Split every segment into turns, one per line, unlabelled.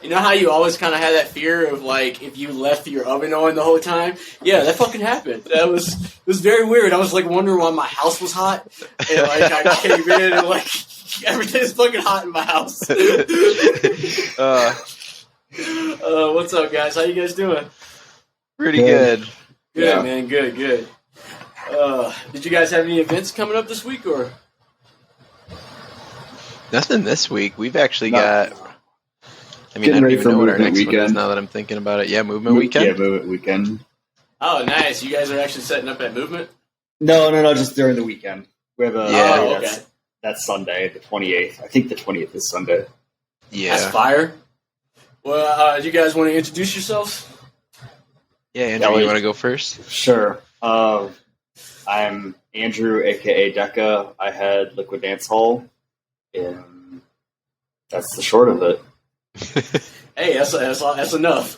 You know how you always kind of had that fear of like if you left your oven on the whole time? Yeah, that fucking happened. It was very weird. I was like wondering why my house was hot, and like I came in and like everything's fucking hot in my house. What's up, guys? How you guys doing?
Pretty good.
Good,
Yeah.
man. Good. Did you guys have any events coming up this week or?
Nothing this week. We've actually got. I mean, I
Getting
don't
ready
even
for
know what our
movement
next one is
weekend.
now that I'm thinking about it. Yeah, movement weekend.
Yeah, movement weekend.
Oh, nice. You guys are actually setting up at Movement?
No, just during the weekend. We have a
Yeah.
Oh,
party
okay.
that's Sunday, the 28th. I think the 20th is Sunday.
Yeah.
That's fire. Well, do you guys want to introduce yourselves?
Yeah, Andrew,
Yeah,
you want to go first?
Sure. I'm Andrew, aka Deca. I had Liquid Dance Hall, and that's the short of it.
Hey, that's enough.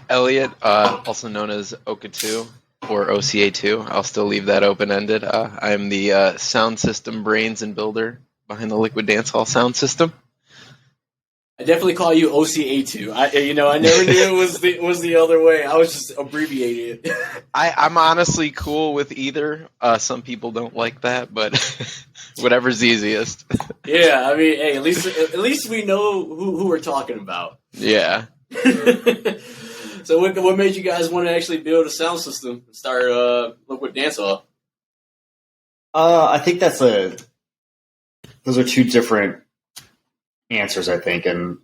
Elliot, also known as Oka2 or OCA2. I'll still leave that open-ended. I'm the sound system brains and builder behind the Liquid Dance Hall SoundSystem.
I definitely call you OCA2. I never knew it was the other way. I was just abbreviating it.
I'm honestly cool with either. Some people don't like that, but whatever's easiest.
Yeah, I mean, hey, at least we know who we're talking about.
Yeah.
So what made you guys want to actually build a sound system and start Liquid Dance Hall?
I think those are two different answers, I think, and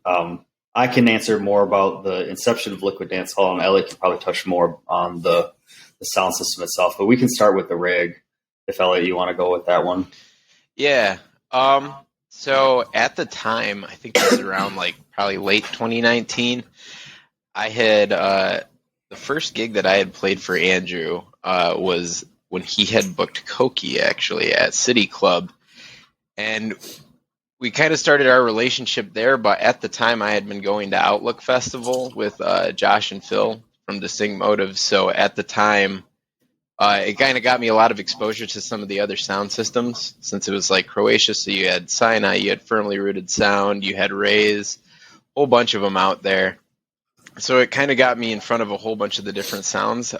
I can answer more about the inception of Liquid Dance Hall, and Elliot can probably touch more on the sound system itself. But we can start with the rig, if Elliot, you want to go with that one.
Yeah. So at the time, I think it was around like probably late 2019, I had the first gig that I had played for Andrew was when he had booked Koki actually at City Club. And we kind of started our relationship there, but at the time I had been going to Outlook Festival with Josh and Phil from Distinct Motives. So at the time, it kind of got me a lot of exposure to some of the other sound systems since it was like Croatia. So you had Sinai, you had Firmly Rooted Sound, you had Rays, a whole bunch of them out there. So it kind of got me in front of a whole bunch of the different sounds.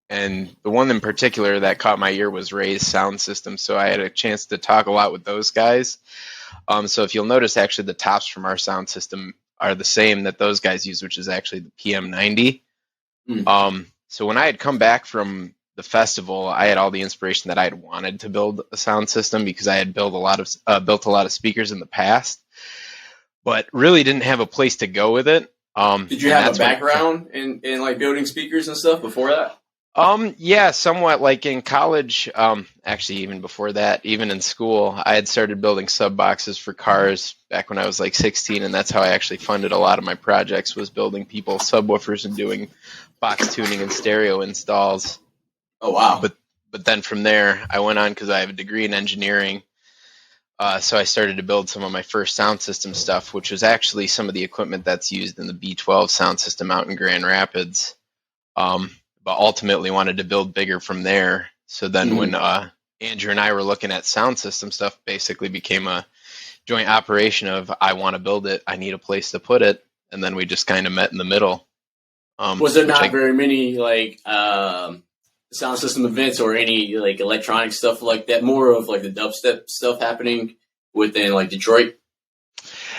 And the one in particular that caught my ear was Ray's sound system. So I had a chance to talk a lot with those guys. So if you'll notice, actually, the tops from our sound system are the same that those guys use, which is actually the PM90. So when I had come back from the festival, I had all the inspiration that I had wanted to build a sound system because I had built a lot of speakers in the past, but really didn't have a place to go with it.
Did you have a background in like building speakers and stuff before that?
Yeah, somewhat. Like in college, actually even before that, even in school, I had started building sub boxes for cars back when I was like 16, and that's how I actually funded a lot of my projects, was building people subwoofers and doing box tuning and stereo installs.
Oh wow!
But then from there, I went on because I have a degree in engineering. So I started to build some of my first sound system stuff, which was actually some of the equipment that's used in the B12 sound system out in Grand Rapids. But ultimately wanted to build bigger from there. So then when Andrew and I were looking at sound system stuff, basically became a joint operation of, I want to build it, I need a place to put it. And then we just kind of met in the middle.
Was there not very many like sound system events or any like electronic stuff like that? More of like the dubstep stuff happening within like Detroit?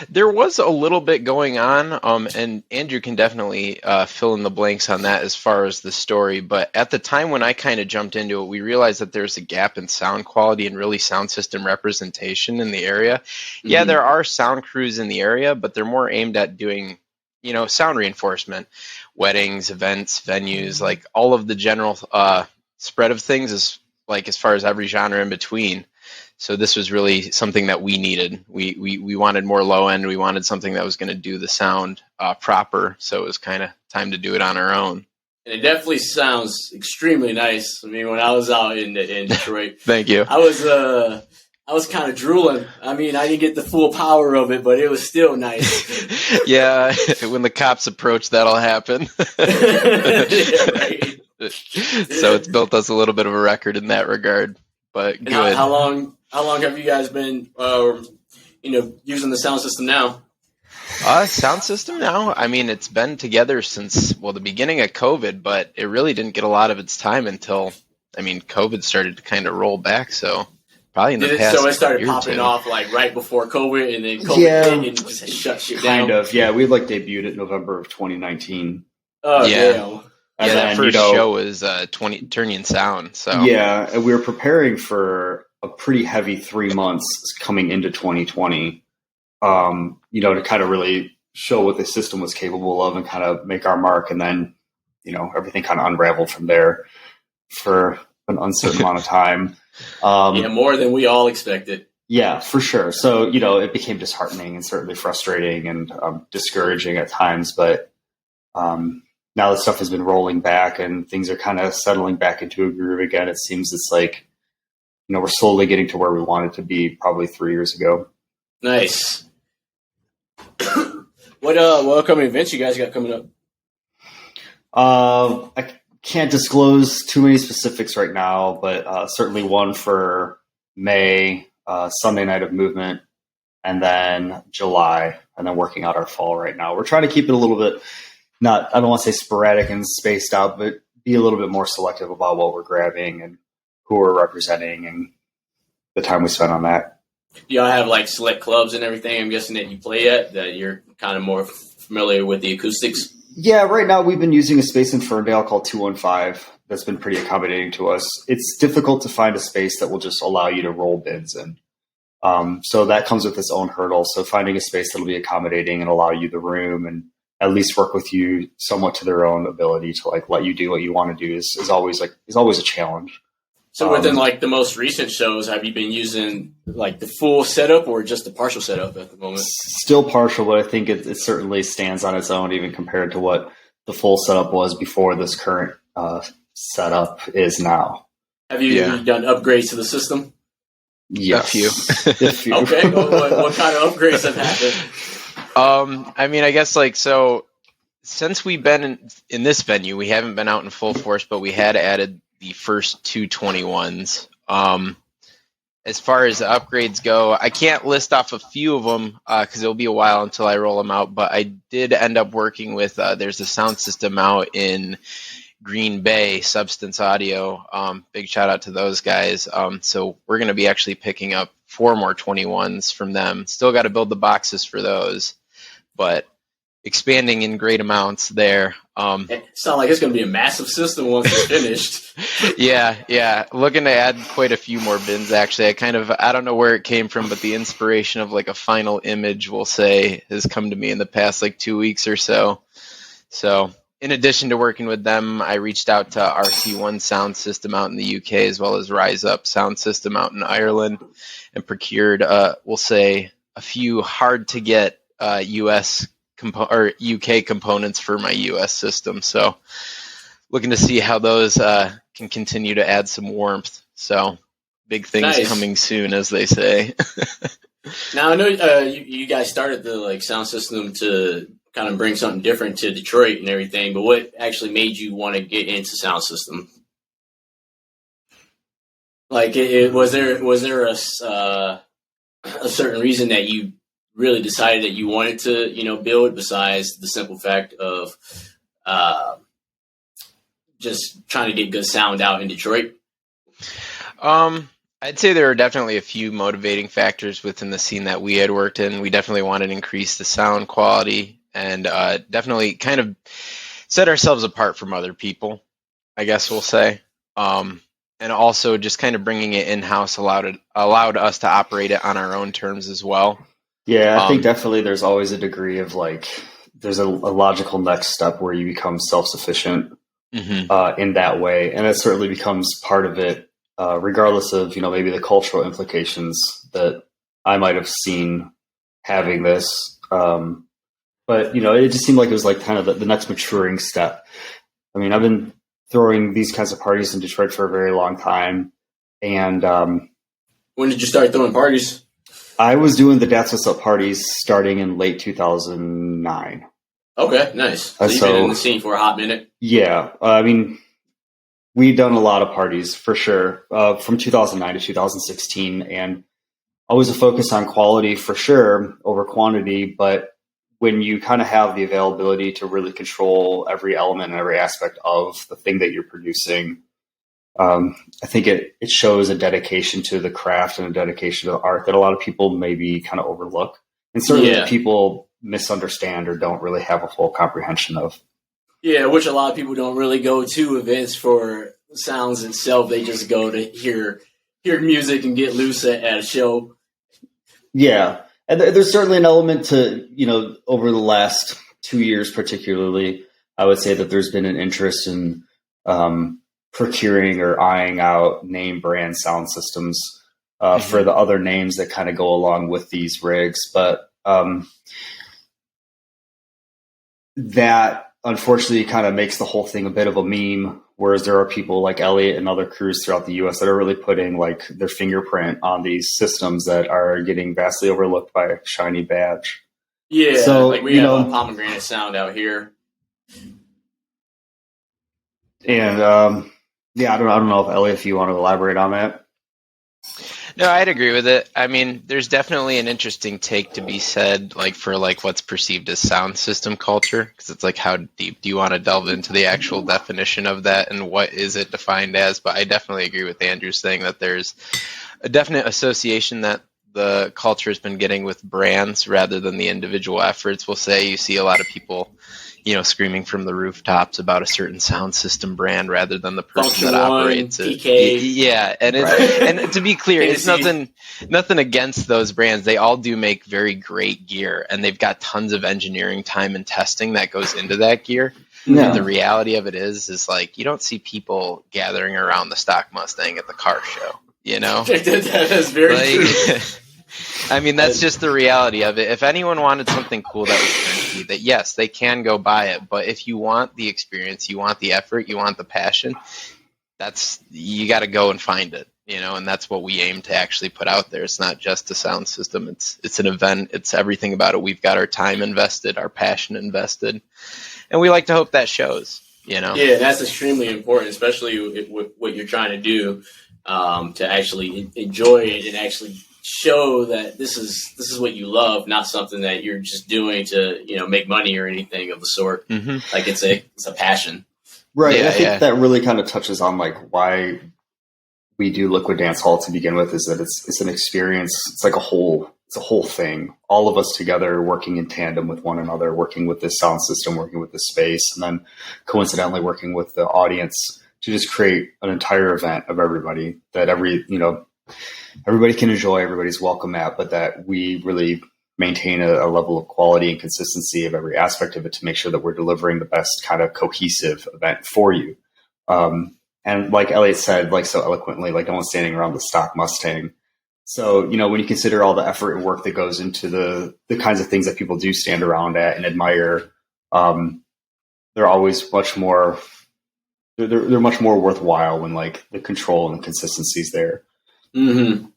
There was a little bit going on, and Andrew can definitely fill in the blanks on that as far as the story. But at the time when I kind of jumped into it, we realized that there's a gap in sound quality and really sound system representation in the area. Mm-hmm. Yeah, there are sound crews in the area, but they're more aimed at doing, sound reinforcement, weddings, events, venues, like all of the general spread of things is like as far as every genre in between. So this was really something that we needed. We wanted more low end. We wanted something that was going to do the sound proper. So it was kind of time to do it on our own.
And it definitely sounds extremely nice. I mean, when I was out in Detroit,
thank you.
I was kind of drooling. I mean, I didn't get the full power of it, but it was still nice.
Yeah, when the cops approach, that'll happen.
Yeah, right.
So it's built us a little bit of a record in that regard. But
and
good.
How long have you guys been, using the sound system now?
Sound system now. I mean, it's been together since the beginning of COVID, but it really didn't get a lot of its time until COVID started to kind of roll back. So probably in the past.
So it started
year or
popping
two.
off like right before COVID, and then COVID hit and it just shut shit down.
Kind of, yeah. We like debuted it November of 2019.
Oh
Yeah.
damn.
And
That
then,
first show was Turning Sound. So
yeah, and we were preparing for a pretty heavy 3 months coming into 2020. To kind of really show what the system was capable of and kind of make our mark, and then everything kind of unraveled from there for an uncertain amount of time.
More than we all expected.
Yeah, for sure. So it became disheartening and certainly frustrating and discouraging at times, but now that stuff has been rolling back and things are kind of settling back into a groove again, it seems it's like, we're slowly getting to where we wanted to be probably 3 years ago.
Nice. What upcoming events you guys got coming up?
I can't disclose too many specifics right now, but certainly one for May, Sunday Night of Movement, and then July, and then working out our fall right now. We're trying to keep it a little bit, I don't want to say sporadic and spaced out, but be a little bit more selective about what we're grabbing and who we're representing and the time we spend on that.
Do y'all have like select clubs and everything? I'm guessing that you play at, that you're kind of more familiar with the acoustics.
Yeah, right now we've been using a space in Ferndale called 215 that's been pretty accommodating to us. It's difficult to find a space that will just allow you to roll bids in. So that comes with its own hurdle. So finding a space that'll be accommodating and allow you the room and at least work with you somewhat to their own ability to like let you do what you want to do is always a challenge.
So within like the most recent shows, have you been using like the full setup or just the partial setup at the moment?
Still partial, but I think it certainly stands on its own, even compared to what the full setup was before this current setup is now.
Have you done upgrades to the system?
Yes.
A few.
Okay. What kind of upgrades have happened?
I guess so since we've been in this venue, we haven't been out in full force, but we had added the first 221s. As far as the upgrades go, I can't list off a few of them because it'll be a while until I roll them out, but I did end up working with, there's a sound system out in Green Bay, Substance Audio. Big shout out to those guys. So we're going to be actually picking up 4 more 21s from them. Still got to build the boxes for those, but expanding in great amounts there.
It sounds like it's going to be a massive system once it's finished.
Yeah. Looking to add quite a few more bins, actually. I don't know where it came from, but the inspiration of like a final image, we'll say, has come to me in the past like 2 weeks or so. So in addition to working with them, I reached out to RC1 SoundSystem out in the UK, as well as Rise Up SoundSystem out in Ireland, and procured, we'll say, a few hard to get US or UK components for my US system. So looking to see how those can continue to add some warmth. So big things coming soon, as they say.
Now I know you guys started the like sound system to kind of bring something different to Detroit and everything, but what actually made you want to get into sound system? Like, was there a certain reason that you really decided that you wanted to, build, besides the simple fact of just trying to get good sound out in Detroit?
I'd say there are definitely a few motivating factors within the scene that we had worked in. We definitely wanted to increase the sound quality and definitely kind of set ourselves apart from other people, I guess we'll say. And also just kind of bringing it in-house allowed us to operate it on our own terms as well.
Yeah, I think definitely there's always a degree of there's a logical next step where you become self-sufficient in that way. And it certainly becomes part of it, regardless of, maybe the cultural implications that I might have seen having this. But, it just seemed like it was like kind of the next maturing step. I mean, I've been throwing these kinds of parties in Detroit for a very long time. And
when did you start throwing parties?
I was doing the Dance What's Up parties starting in late 2009.
Okay, nice. So you've been in the scene for a hot minute.
Yeah. I mean, we've done a lot of parties for sure, from 2009 to 2016, and always a focus on quality for sure over quantity. But when you kind of have the availability to really control every element and every aspect of the thing that you're producing, I think it shows a dedication to the craft and a dedication to the art that a lot of people maybe kind of overlook. And certainly that people misunderstand or don't really have a full comprehension of.
Yeah, which a lot of people don't really go to events for sounds itself. They just go to hear music and get loose at a show. Yeah.
And there's certainly an element to, over the last 2 years particularly, I would say that there's been an interest in procuring or eyeing out name brand sound systems for the other names that kind of go along with these rigs. But that unfortunately kind of makes the whole thing a bit of a meme, whereas there are people like Elliot and other crews throughout the U.S. that are really putting like their fingerprint on these systems that are getting vastly overlooked by a shiny badge.
Yeah, so like we have a pomegranate sound out here.
And I don't know if Elliot, if you want to elaborate on that.
No, I'd agree with it. I mean, there's definitely an interesting take to be said, like for like what's perceived as sound system culture, because it's like how deep do you want to delve into the actual definition of that and what is it defined as? But I definitely agree with Andrew saying that there's a definite association that the culture has been getting with brands rather than the individual efforts. We'll say you see a lot of people, screaming from the rooftops about a certain sound system brand rather than the person that operates it.
PK.
Yeah, and and to be clear, it's nothing against those brands. They all do make very great gear, and they've got tons of engineering time and testing that goes into that gear. No. And the reality of it is like you don't see people gathering around the stock Mustang at the car show.
That is very true.
I mean, that's just the reality of it. If anyone wanted something cool that was turnkey, that yes, they can go buy it. But if you want the experience, you want the effort, you want the passion, you got to go and find it, and that's what we aim to actually put out there. It's not just a sound system. It's an event. It's everything about it. We've got our time invested, our passion invested, and we like to hope that shows, Yeah,
that's extremely important, especially with what you're trying to do, to actually enjoy it and actually show that this is what you love, not something that you're just doing to make money or anything of the sort. Mm-hmm. Like it's a passion,
right? Yeah, I think that really kind of touches on like why we do Liquid Dance Hall to begin with. Is that it's an experience. It's like it's a whole thing. All of us together working in tandem with one another, working with this sound system, working with this space, and then coincidentally working with the audience to just create an entire event of everybody that everybody can enjoy, everybody's welcome at, but that we really maintain a level of quality and consistency of every aspect of it to make sure that we're delivering the best kind of cohesive event for you. And like Elliot said, like so eloquently, like no one's standing around the stock Mustang. So, when you consider all the effort and work that goes into the kinds of things that people do stand around at and admire, they're always much more, they're much more worthwhile when like the control and the consistency is there.
Mm-hmm.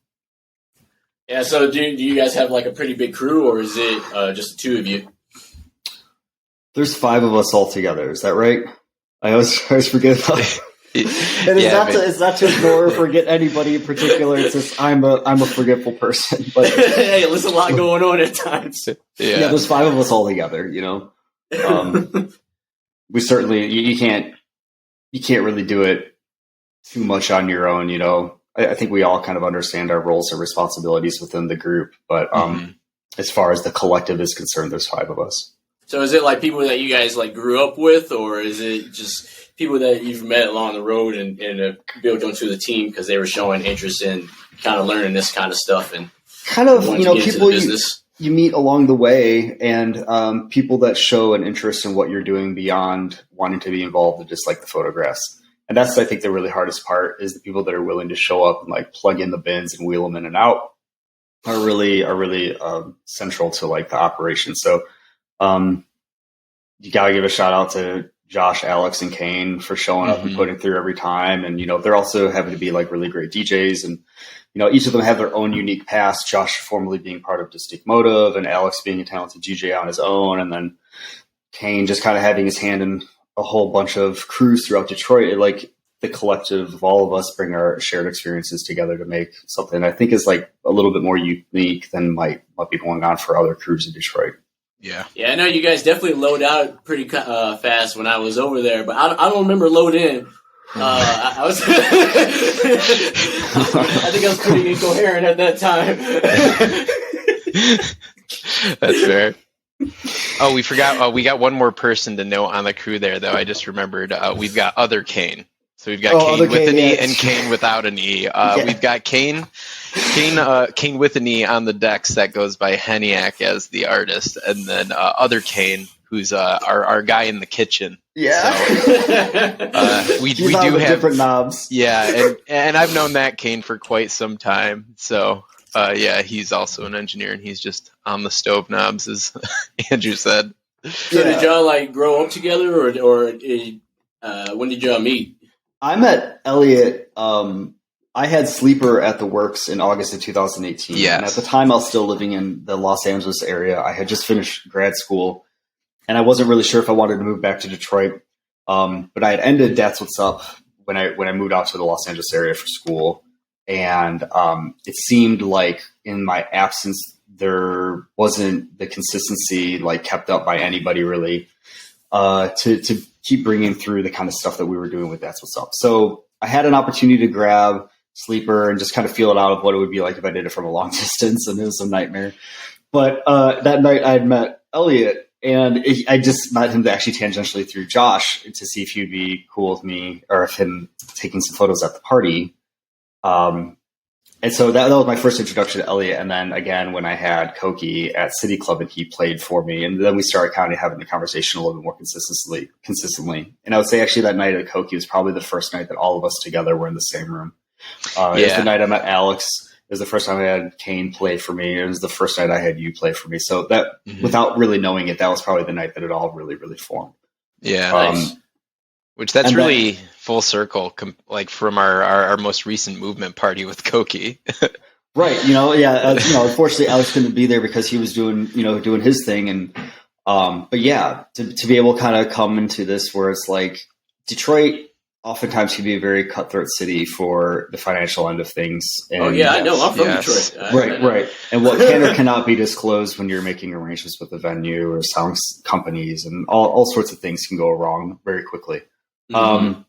Yeah. So, do you guys have like a pretty big crew, or is it just the two of you?
There's 5 of us all together. Is that right? I always forget about it. And it's not to ignore or forget anybody in particular. It's just I'm a forgetful person. But
hey, there's a lot going on at times.
Yeah, there's 5 of us all together. We certainly you can't really do it too much on your own. I think we all kind of understand our roles and responsibilities within the group, but as far as the collective is concerned, there's 5 of us.
So is it like people that you guys like grew up with, or is it just people that you've met along the road and built onto the team because they were showing interest in kind of learning this kind of stuff and
kind of people you meet along the way, and people that show an interest in what you're doing beyond wanting to be involved in just like the photographs. And that's, I think, the really hardest part is the people that are willing to show up and like plug in the bins and wheel them in and out are really central to like the operation. So you got to give a shout out to Josh, Alex, and Kane for showing up and putting through every time. And, they're also having to be like really great DJs. And, each of them have their own unique past. Josh formerly being part of Distinct Motive, and Alex being a talented DJ on his own. And then Kane just kind of having his hand in a whole bunch of crews throughout Detroit. Like the collective of all of us bring our shared experiences together to make something I think is like a little bit more unique than might be going on for other crews in Detroit.
Yeah.
Yeah, I know you guys definitely load out pretty fast when I was over there, but I don't remember load in. I was, I think I was pretty incoherent at that time.
That's fair. Oh, we forgot. We got one more person to note on the crew there, though. I just remembered. We've got other Kane. So we've got Kane with an E and Kane without an E. We've got Kane with an E on the decks that goes by Heniac as the artist, and then other Kane, who's our guy in the kitchen.
Yeah.
So, we do have
different knobs.
Yeah, and I've known that Kane for quite some time. So yeah, he's also an engineer, and he's just on the stove knobs, as Andrew said.
So did y'all like grow up together, or when did y'all meet?
I met Elliot. I had Sleeper at the Works in August of 2018.
Yes.
And at the time, I was still living in the Los Angeles area. I had just finished grad school, and I wasn't really sure if I wanted to move back to Detroit. But I had ended That's What's Up when I moved out to the Los Angeles area for school. And it seemed like in my absence, there wasn't the consistency like kept up by anybody really to keep bringing through the kind of stuff that we were doing with That's What's Up. So I had an opportunity to grab Sleeper and just kind of feel it out of what it would be like if I did it from a long distance, and it was a nightmare. But that night I had met Elliot, and I just met him actually tangentially through Josh to see if he'd be cool with me or if him taking some photos at the party. And so that was my first introduction to Elliot. And then again, when I had Koki at City Club and he played for me, and then we started kind of having the conversation a little bit more consistently. And I would say actually that night at Koki was probably the first night that all of us together were in the same room. It was the night I met Alex. It was the first time I had Kane play for me. It was the first night I had you play for me. So that, without really knowing it, that was probably the night that it all really, really formed.
Yeah. Nice. Which that's really full circle, like from our most recent movement party with Koki.
Right. Unfortunately Alex couldn't be there because he was doing his thing. And, but yeah, to be able to kind of come into this where it's like Detroit oftentimes can be a very cutthroat city for the financial end of things. And,
I know. I'm from Detroit.
Right. And what can or cannot be disclosed when you're making arrangements with the venue or sound companies and all sorts of things can go wrong very quickly.
Mm-hmm.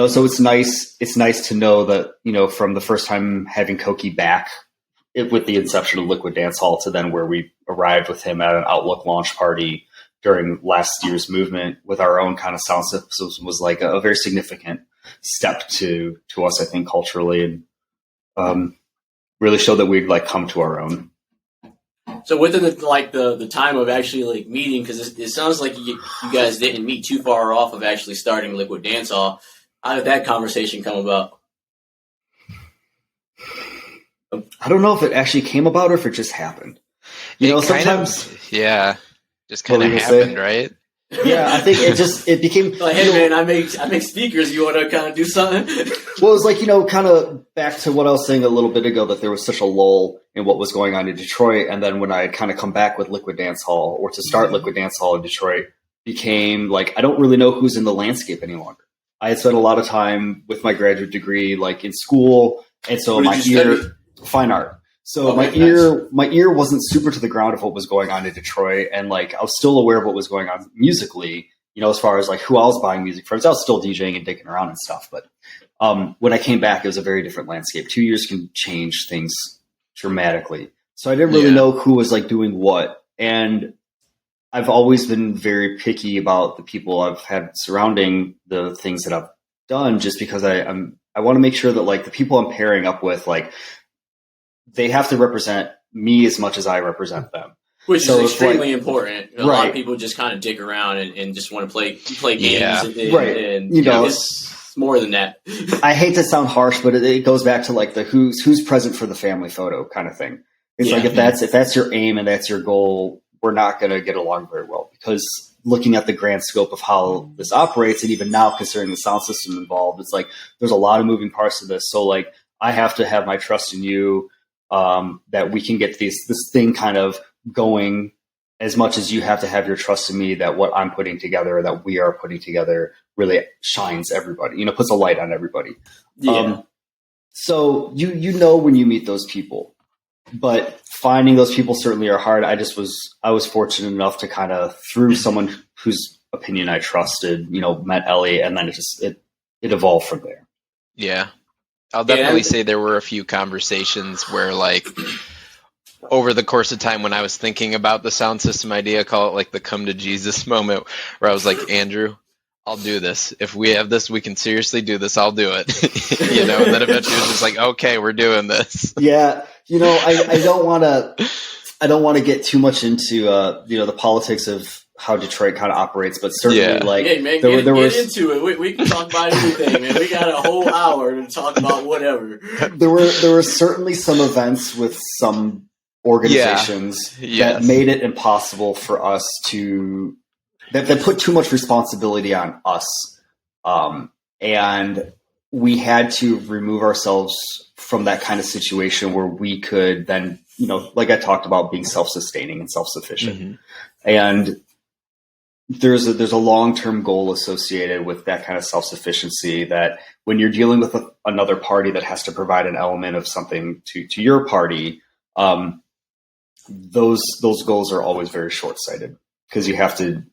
So it's nice to know that, from the first time having Koki back with the inception of Liquid Dance Hall to then where we arrived with him at an Outlook launch party during last year's movement with our own kind of sound systems was like a very significant step to us, I think, culturally, and really showed that we'd like come to our own.
So within the time of actually like meeting, because it sounds like you guys didn't meet too far off of actually starting Liquid Dance Hall. How did that conversation come about?
I don't know if it actually came about or if it just happened. Sometimes
just kind of happened, right?
Yeah, I think it became
like, hey man, I make speakers. You want to kind of do something?
Well, it's like, kind of back to what I was saying a little bit ago, that there was such a lull in what was going on in Detroit. And then when I kind of come back with Liquid Dance Hall, or to start Liquid Dance Hall in Detroit, became like, I don't really know who's in the landscape any longer. I had spent a lot of time with my graduate degree, like in school. And so fine art. So my ear wasn't super to the ground of what was going on in Detroit. And like, I was still aware of what was going on musically, as far as like who I was buying music from. I was still DJing and dicking around and stuff. But when I came back, it was a very different landscape. 2 years can change things dramatically. So I didn't really know who was like doing what. And I've always been very picky about the people I've had surrounding the things that I've done, just because I want to make sure that like the people I'm pairing up with, like, they have to represent me as much as I represent them.
Which is extremely important. A lot of people just kind of dick around and just want to play games. And it's more than that.
I hate to sound harsh, but it goes back to like the who's present for the family photo kind of thing. It's like if that's your aim and that's your goal, we're not going to get along very well, because looking at the grand scope of how this operates, and even now considering the sound system involved, it's like there's a lot of moving parts to this. So like I have to have my trust in you, that we can get this thing kind of going, as much as you have to have your trust in me that what I'm putting together, that we are putting together, really shines everybody, puts a light on everybody. So when you meet those people, but finding those people certainly are hard. I was fortunate enough to kind of, through someone whose opinion I trusted, met Elliot, and then it evolved from there.
Yeah. I'll definitely say there were a few conversations where, like, over the course of time when I was thinking about the sound system idea, call it like the come to Jesus moment, where I was like, Andrew, I'll do this. If we have this, we can seriously do this. I'll do it. And then eventually it was just like, okay, we're doing this.
Yeah. I don't want to get too much into, the politics of how Detroit kind of operates, but certainly
hey man, get into it. We can talk about anything, man. We got a whole hour to talk about whatever.
There were certainly some events with some organizations that made it impossible for us to, that put too much responsibility on us. And we had to remove ourselves from that kind of situation where we could then, like I talked about, being self-sustaining and self-sufficient. Mm-hmm. And there's a long-term goal associated with that kind of self-sufficiency, that when you're dealing with another party that has to provide an element of something to your party, those goals are always very short-sighted, because you have to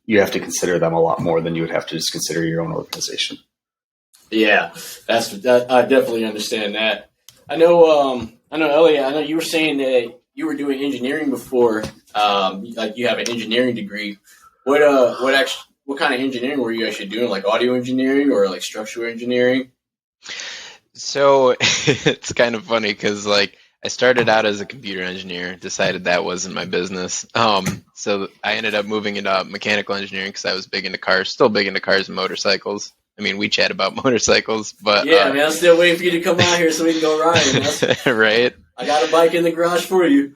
consider them a lot more than you would have to just consider your own organization.
Yeah, I definitely understand that. I know, Elliot, I know you were saying that you were doing engineering before, like you have an engineering degree. What kind of engineering were you actually doing? Like audio engineering or like structural engineering?
So it's kind of funny because, like, I started out as a computer engineer, decided that wasn't my business. So I ended up moving into mechanical engineering because I was big into cars, still big into cars and motorcycles. I mean, we chat about motorcycles, but
yeah, man, I'm still waiting for you to come out here so we can go riding.
Right?
I got a bike in the garage for you.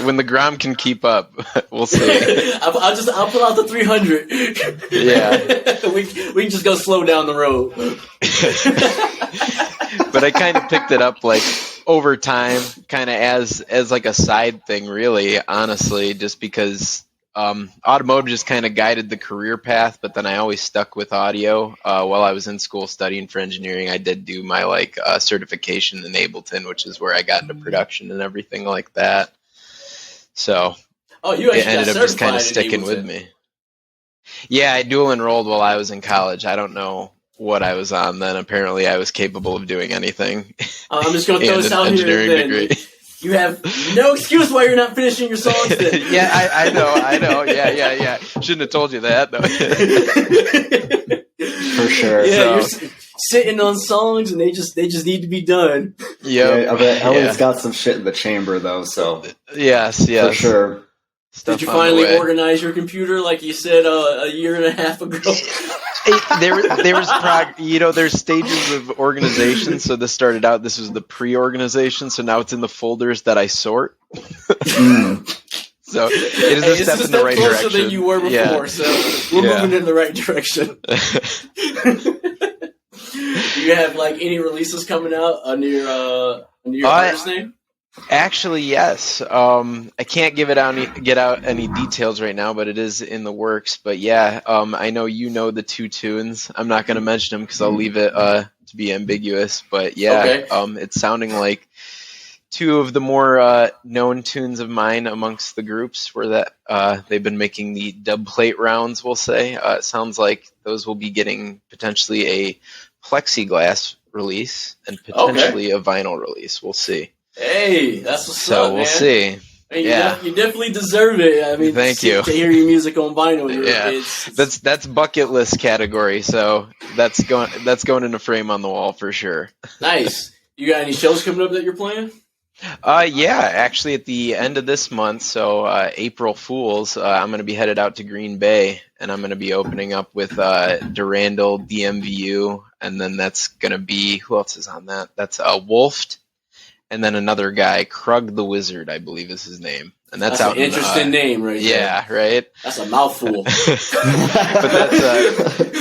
When the Grom can keep up, we'll see.
I'll pull out the 300.
Yeah,
we can just go slow down the road.
But I kind of picked it up like over time, kind of as like a side thing, really, honestly, just because automotive just kind of guided the career path. But then I always stuck with audio. While I was in school studying for engineering, I did do my certification in Ableton, which is where I got into production and everything like that. So it ended up just kind of sticking with me. Yeah, I dual enrolled while I was in college. I don't know what I was on then. Apparently, I was capable of doing anything.
I'm just going to throw this out here. Then. You have no excuse why you're not finishing your songs then.
Yeah, I know. Yeah. Shouldn't have told you that, though.
For sure.
Yeah, you're sitting on songs and they just need to be done.
Yep.
Yeah, I bet Elliot's got some shit in the chamber, though, so.
Yes.
For sure.
Did you finally organize your computer like you said a year and a half ago?
There was there's stages of organization. So this was the pre-organization. So now it's in the folders that I sort. So it is a step in the right direction.
Closer than you were before, so we're moving in the right direction. Do you have any releases coming out under your artist name?
Actually, yes. I can't get out any details right now, but it is in the works. But yeah, I know the two tunes. I'm not going to mention them because I'll leave it to be ambiguous. But yeah, okay. It's sounding like two of the more known tunes of mine amongst the groups where that they've been making the dub plate rounds, we'll say. It sounds like those will be getting potentially a plexiglass release and potentially a vinyl release. We'll see.
Hey, that's what's up, man.
So we'll see.
I mean, you definitely deserve it. I mean,
thank you.
To hear your music on vinyl.
That's bucket list category. So that's going in a frame on the wall for sure.
Nice. You got any shows coming up that you're playing?
Yeah, actually at the end of this month, so April Fools, I'm going to be headed out to Green Bay, and I'm going to be opening up with Durandal, DMVU, and then that's going to be, who else is on that? That's Wolfed. And then another guy, Krug the Wizard, I believe is his name. And that's out
an interesting name right there.
Yeah, right?
That's a mouthful.
But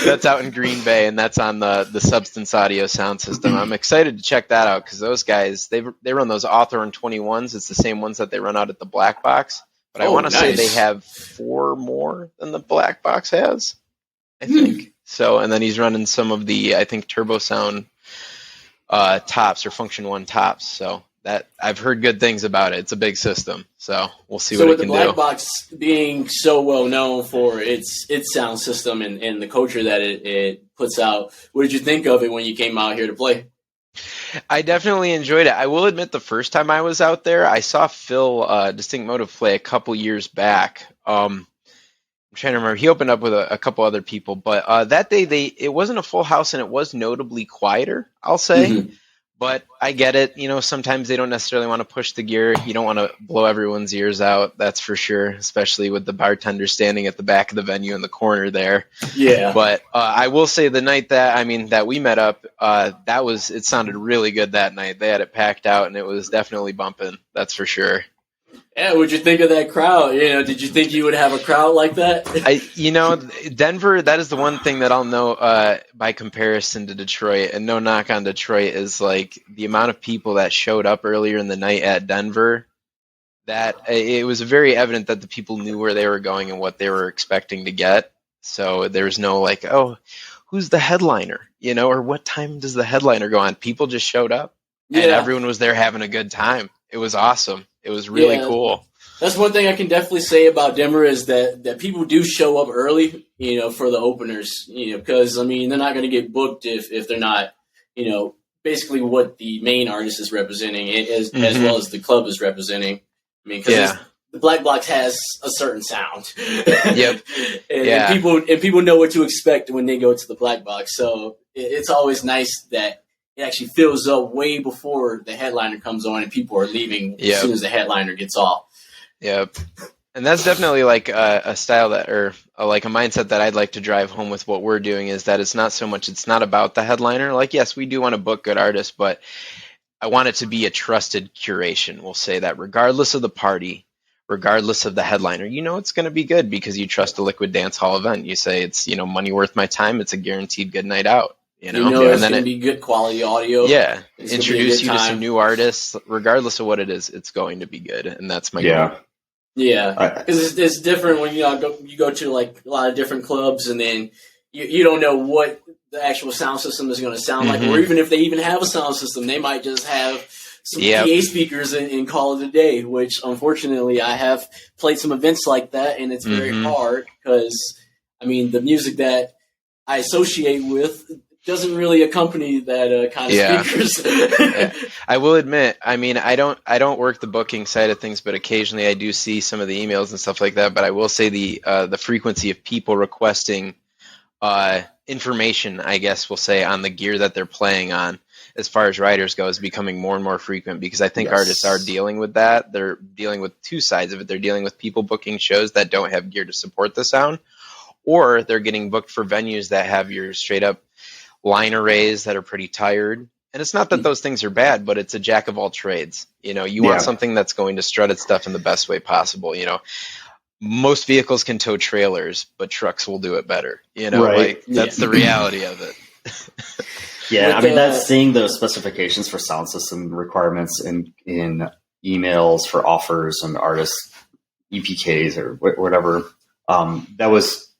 that's out in Green Bay, and that's on the Substance Audio SoundSystem. I'm excited to check that out because those guys, they run those Hawthorne 21s. It's the same ones that they run out at the Black Box. But I want to say they have 4 more than the Black Box has, I think. So, and then he's running some of the, I think, Turbo Sound tops or Function 1 tops. So that I've heard good things about it. It's a big system, so we'll see
So
what
with
it
the
can
Black
do.
Box being so well known for its sound system and the culture that it puts out, what did you think of it when you came out here to play?
I definitely enjoyed it. I will admit the first time I was out there, I saw Phil Distinct Motive play a couple years back. I'm trying to remember. He opened up with a couple other people, but that day it wasn't a full house and it was notably quieter, I'll say.
Mm-hmm.
But I get it. Sometimes they don't necessarily want to push the gear. You don't want to blow everyone's ears out, that's for sure, especially with the bartender standing at the back of the venue in the corner there.
Yeah.
But I will say the night that we met up, it sounded really good that night. They had it packed out and it was definitely bumping, that's for sure.
Yeah, what'd you think of that crowd? Did you think you would have a crowd like that?
Denver, that is the one thing that I'll know by comparison to Detroit, and no knock on Detroit, is like the amount of people that showed up earlier in the night at Denver, that it was very evident that the people knew where they were going and what they were expecting to get. So there was no like, oh, who's the headliner? Or what time does the headliner go on? People just showed up and everyone was there having a good time. It was awesome. It was really cool.
That's one thing I can definitely say about Denver is that people do show up early, for the openers, because, they're not going to get booked if they're not, basically what the main artist is representing as well as the club is representing. Because the Black Box has a certain sound.
Yep.
and people know what to expect when they go to the Black Box. So it's always nice that it actually fills up way before the headliner comes on and people are leaving as soon as the headliner gets off.
Yep. And that's definitely like a style like a mindset that I'd like to drive home with what we're doing, is that it's not about the headliner. Like, yes, we do want to book good artists, but I want it to be a trusted curation. We'll say that regardless of the party, regardless of the headliner, it's going to be good because you trust a Liquid Dance Hall event. You say it's, money worth my time. It's a guaranteed good night out.
It's going to be good quality audio.
Yeah. Introduce you to some new artists. Regardless of what it is, it's going to be good. And that's my goal.
Yeah. Because it's different when you go to like a lot of different clubs and then you don't know what the actual sound system is going to sound like. Or even if they even have a sound system, they might just have some PA speakers and call it a day, which unfortunately I have played some events like that and it's very hard because, the music that I associate with doesn't really accompany that kind of speakers.
I will admit, I don't work the booking side of things, but occasionally I do see some of the emails and stuff like that. But I will say the frequency of people requesting information, I guess we'll say, on the gear that they're playing on, as far as riders go, is becoming more and more frequent because I think artists are dealing with that. They're dealing with two sides of it. They're dealing with people booking shows that don't have gear to support the sound, or they're getting booked for venues that have your straight up line arrays that are pretty tired. And it's not that those things are bad, but it's a jack of all trades. You want something that's going to strut its stuff in the best way possible. Most vehicles can tow trailers, but trucks will do it better. That's the reality of it.
That's seeing those specifications for sound system requirements in emails for offers and artists, EPKs or whatever. That was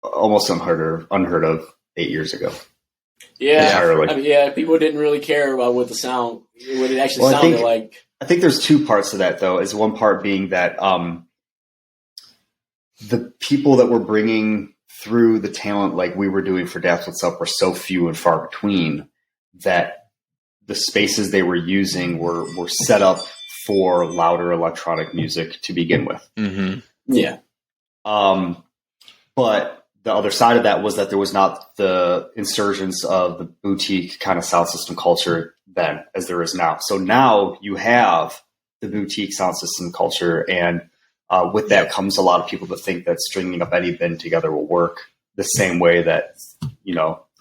almost unheard of 8 years ago.
People didn't really care about what it actually sounded like. I
think there's two parts to that, though. Is one part being that the people that were bringing through the talent like we were doing for Daps What's Up were so few and far between that the spaces they were using were set up for louder electronic music to begin with.
Yeah.
But the other side of that was that there was not the insurgence of the boutique kind of sound system culture then as there is now. So now you have the boutique sound system culture, and with that comes a lot of people that think that stringing up any bin together will work the same way that,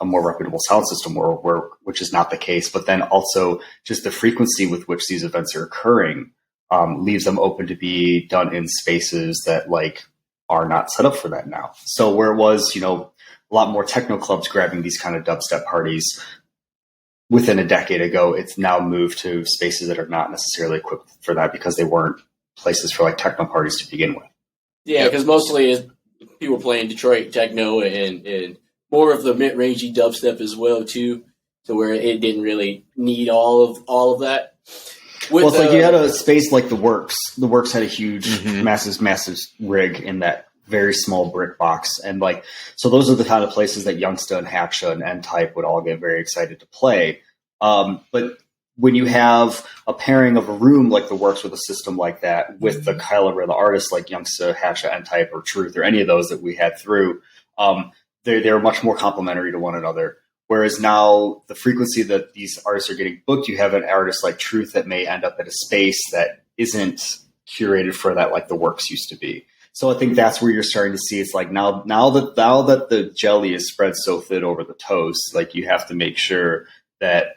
a more reputable sound system will work, which is not the case. But then also just the frequency with which these events are occurring leaves them open to be done in spaces that are not set up for that now. So where it was, a lot more techno clubs grabbing these kind of dubstep parties within a decade ago, it's now moved to spaces that are not necessarily equipped for that because they weren't places for techno parties to begin with.
Yeah, because mostly it's people playing Detroit techno and more of the mid-rangey dubstep as well too, to where it didn't really need all of that. With,
Well, it's like you had a space like the Works. The Works had a huge,
Mhm.
massive rig in that very small brick box, and like so, those are the kind of places that Youngsta and Hatcha and N-Type would all get very excited to play. But when you have a pairing of a room like the Works with a system like that, with the caliber of the artists like Youngsta, Hatcha, N-Type, or Truth, or any of those that we had through, they're much more complementary to one another. Whereas now the frequency that these artists are getting booked, you have an artist like Truth that may end up at a space that isn't curated for that, like the Works used to be. So I think that's where you're starting to see it's like now that the jelly is spread so thin over the toast, like you have to make sure that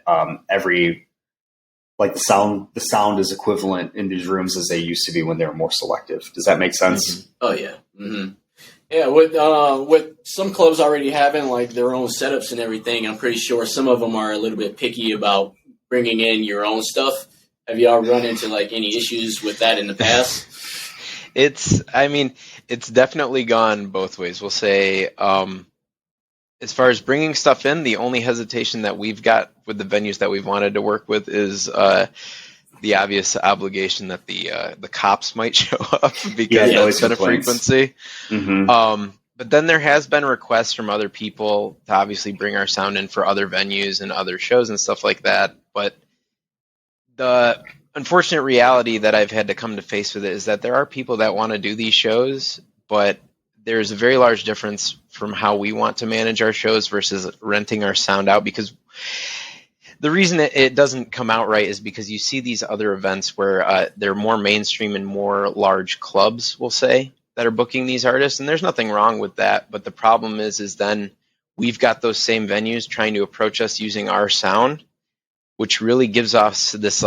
every like the sound is equivalent in these rooms as they used to be when they were more selective. Does that make sense?
Mhm.
Oh yeah. Mm-hmm. Yeah, with some clubs already having like their own setups and everything, I'm pretty sure some of them are a little bit picky about bringing in your own stuff. Have y'all run into like any issues with that in the past?
It's definitely gone both ways. We'll say, as far as bringing stuff in, the only hesitation that we've got with the venues that we've wanted to work with is the obvious obligation that the cops might show up because that's been a frequency.
Mm-hmm.
But then there has been requests from other people to obviously bring our sound in for other venues and other shows and stuff like that. But the unfortunate reality that I've had to come to face with it is that there are people that want to do these shows, but there's a very large difference from how we want to manage our shows versus renting our sound out, because the reason it doesn't come out right is because you see these other events where they're more mainstream and more large clubs, we'll say, that are booking these artists, and there's nothing wrong with that. But the problem is then we've got those same venues trying to approach us using our sound, which really gives us this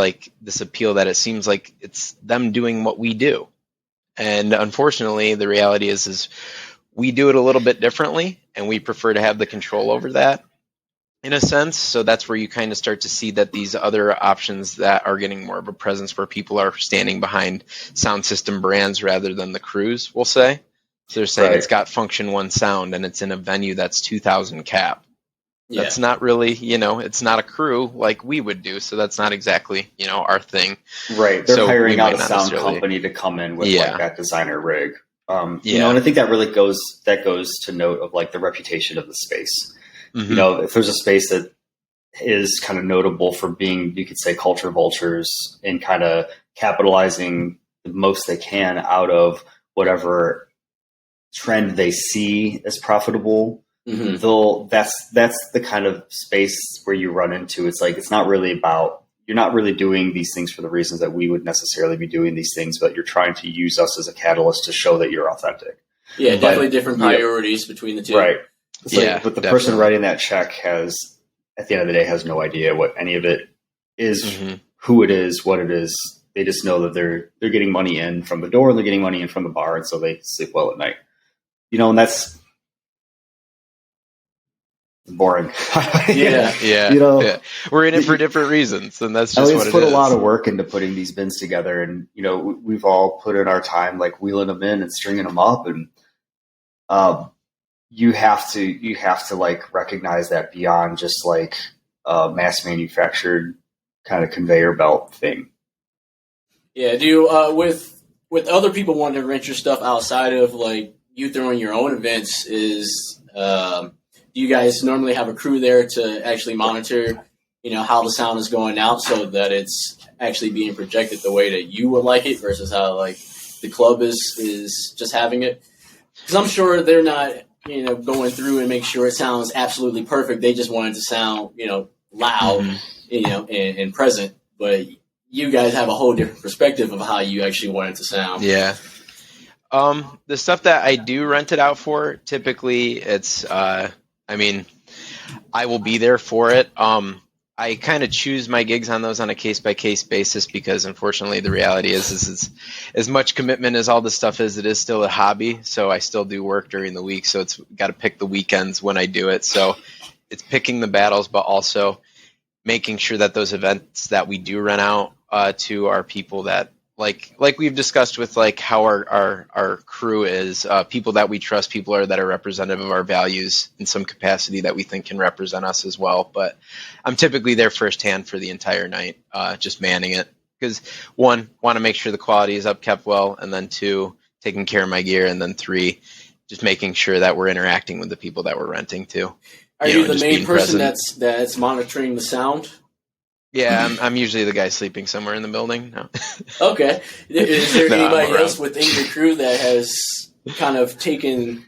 appeal that it seems like it's them doing what we do. And unfortunately, the reality is we do it a little bit differently, and we prefer to have the control over that in a sense. So that's where you kind of start to see that these other options that are getting more of a presence, where people are standing behind sound system brands rather than the crews, we'll say. So they're saying It's got Function One sound and it's in a venue that's 2,000 cap. Yeah. That's not really, it's not a crew like we would do. So that's not exactly, our thing.
Right. They're hiring out a sound company to come in with like that designer rig. And I think that really goes to note of like the reputation of the space. Mm-hmm. If there's a space that is kind of notable for being, you could say, culture vultures and kind of capitalizing the most they can out of whatever trend they see as profitable, mm-hmm. That's the kind of space where you run into. It's like, it's not really about, you're not really doing these things for the reasons that we would necessarily be doing these things, but you're trying to use us as a catalyst to show that you're authentic.
Yeah, definitely different priorities between the two.
Right. But the person writing that check has, at the end of the day, has no idea what any of it is, mm-hmm. who it is, what it is. They just know that they're getting money in from the door and they're getting money in from the bar, and so they sleep well at night. And that's boring.
Yeah. We're in it for different reasons, and that's just what it is.
Put a lot of work into putting these bins together, and we've all put in our time, like wheeling them in and stringing them up, and you have to like recognize that beyond just like a mass manufactured kind of conveyor belt thing.
Yeah. Do you, with other people wanting to rent your stuff outside of like you throwing your own events, do you guys normally have a crew there to actually monitor, how the sound is going out so that it's actually being projected the way that you would like it versus how like the club is just having it? Because I'm sure they're not, going through and make sure it sounds absolutely perfect. They just want it to sound, loud, mm-hmm. And present. But you guys have a whole different perspective of how you actually want it to sound.
Yeah. The stuff that I do rent it out for, typically it's, I will be there for it. I kind of choose my gigs on those on a case-by-case basis because, unfortunately, the reality is as much commitment as all this stuff is, it is still a hobby. So I still do work during the week. So it's got to pick the weekends when I do it. So it's picking the battles, but also making sure that those events that we do rent out to are people that, like we've discussed with like how our crew is, people that we trust, people that are representative of our values in some capacity that we think can represent us as well. But I'm typically there firsthand for the entire night, just manning it. because one, want to make sure the quality is kept well, and then two, taking care of my gear, and then three, just making sure that we're interacting with the people that we're renting to.
Are you the main person that's monitoring the sound?
Yeah, I'm usually the guy sleeping somewhere in the building. No.
Okay. Is there anybody else within your crew that has kind of taken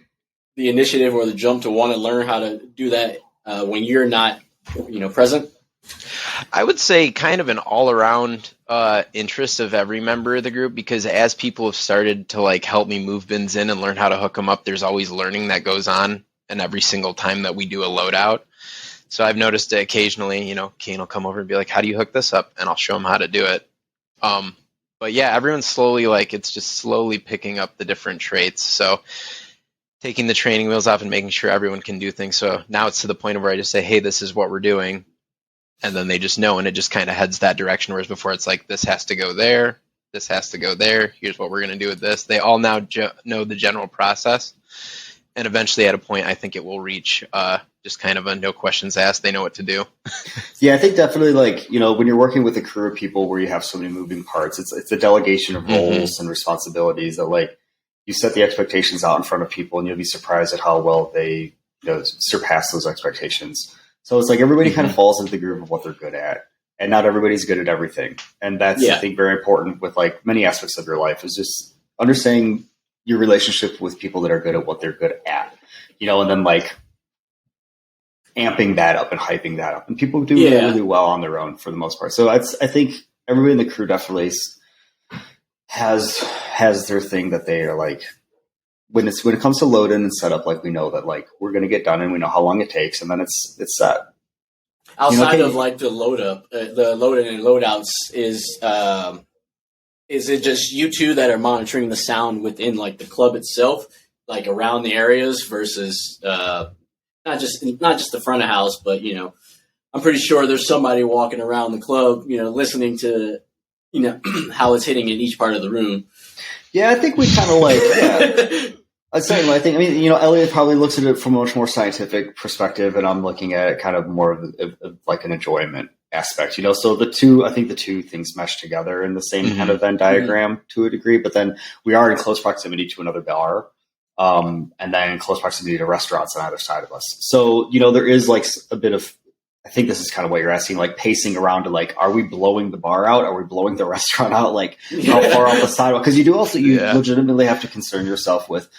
the initiative or the jump to want to learn how to do that when you're not, present?
I would say kind of an all-around interest of every member of the group, because as people have started to like help me move bins in and learn how to hook them up, there's always learning that goes on, and every single time that we do a loadout. So I've noticed that occasionally, Kane will come over and be like, how do you hook this up? And I'll show him how to do it. But yeah, everyone's slowly it's just slowly picking up the different traits. So taking the training wheels off and making sure everyone can do things. So now it's to the point where I just say, hey, this is what we're doing. And then they just know, and it just kind of heads that direction. Whereas before it's like, this has to go there. This has to go there. Here's what we're going to do with this. They all now know the general process. And eventually at a point, I think it will reach just kind of a no questions asked. They know what to do.
Yeah, I think definitely when you're working with a crew of people where you have so many moving parts, it's a delegation of roles and responsibilities that you set the expectations out in front of people, and you'll be surprised at how well they surpass those expectations. So it's like everybody kind of falls into the groove of what they're good at, and not everybody's good at everything. And that's, I think, very important with many aspects of your life, is just understanding your relationship with people that are good at what they're good at, and then amping that up and hyping that up. And people do really well on their own for the most part. So I think everybody in the crew definitely has their thing that they are when it comes to load in and setup, we know that we're going to get done and we know how long it takes, and then it's set.
Outside of the load up, the load in and load outs, is it just you two that are monitoring the sound within the club itself, around the areas versus not just the front of house, but I'm pretty sure there's somebody walking around the club, listening to how it's hitting in each part of the room.
Yeah, I think we kind of I think, Elliot probably looks at it from a much more scientific perspective, and I'm looking at it kind of more of an enjoyment aspect, so the two things mesh together in the same kind of Venn diagram to a degree, but then we are in close proximity to another bar, and then in close proximity to restaurants on either side of us. So, there is a bit of, I think this is kind of what you're asking, pacing around to are we blowing the bar out? Are we blowing the restaurant out? How far off the sidewalk? Because you legitimately have to concern yourself with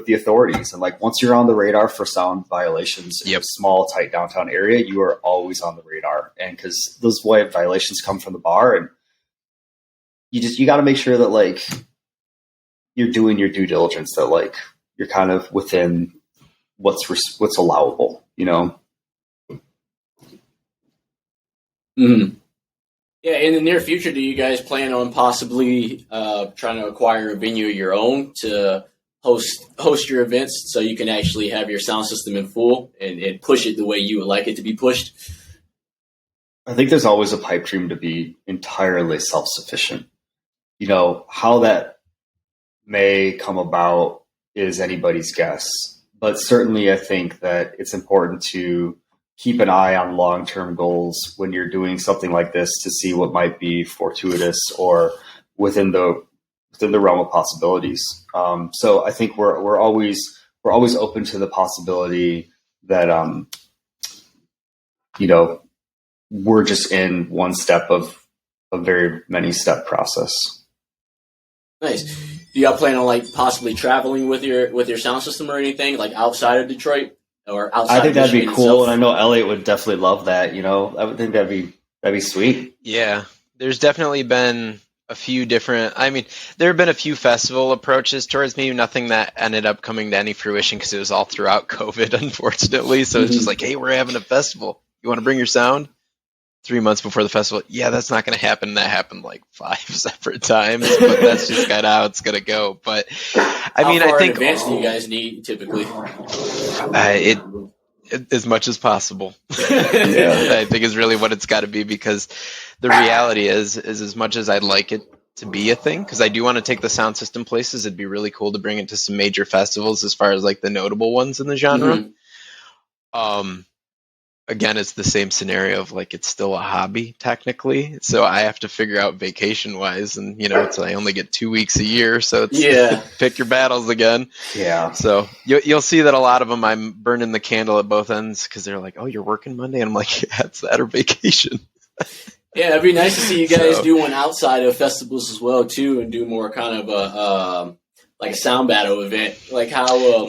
the authorities. And once you're on the radar for sound violations in a small, tight downtown area, you are always on the radar. And because those violations come from the bar, and you got to make sure that you're doing your due diligence, that you're kind of within what's allowable,
Mm-hmm. Yeah, in the near future, do you guys plan on possibly trying to acquire a venue of your own to host your events, so you can actually have your sound system in full and push it the way you would like it to be pushed?
I think there's always a pipe dream to be entirely self-sufficient. How that may come about is anybody's guess, but certainly I think that it's important to keep an eye on long-term goals when you're doing something like this, to see what might be fortuitous or within the realm of possibilities. So I think we're always open to the possibility that we're just in one step of a very many step process.
Nice. Do y'all plan on possibly traveling with your sound system or anything outside of Detroit? Or outside.
I think that'd be cool, and I know Elliot would definitely love that. I would think that'd be sweet.
Yeah, there's definitely been a few different. There have been a few festival approaches towards me. Nothing that ended up coming to any fruition because it was all throughout COVID, unfortunately. So it's just hey, we're having a festival. You want to bring your sound? 3 months before the festival, that's not going to happen. That happened 5 separate times, but that's just kind of how it's going to go. But
I think in advance do you guys need typically?
As much as possible. I think is really what it's got to be, because the reality is as much as I'd like it to be a thing, because I do want to take the sound system places, it'd be really cool to bring it to some major festivals as far as the notable ones in the genre. again, it's the same scenario of like it's still a hobby technically. So I have to figure out vacation wise, and it's I only get 2 weeks a year, so it's pick your battles again.
Yeah.
So you'll see that a lot of them I'm burning the candle at both ends because they're like, "Oh, you're working Monday," and I'm like, "Yeah, it's that or vacation."
Yeah, it'd be nice to see you guys do one outside of festivals as well too, and do more kind of a like a sound battle event, like how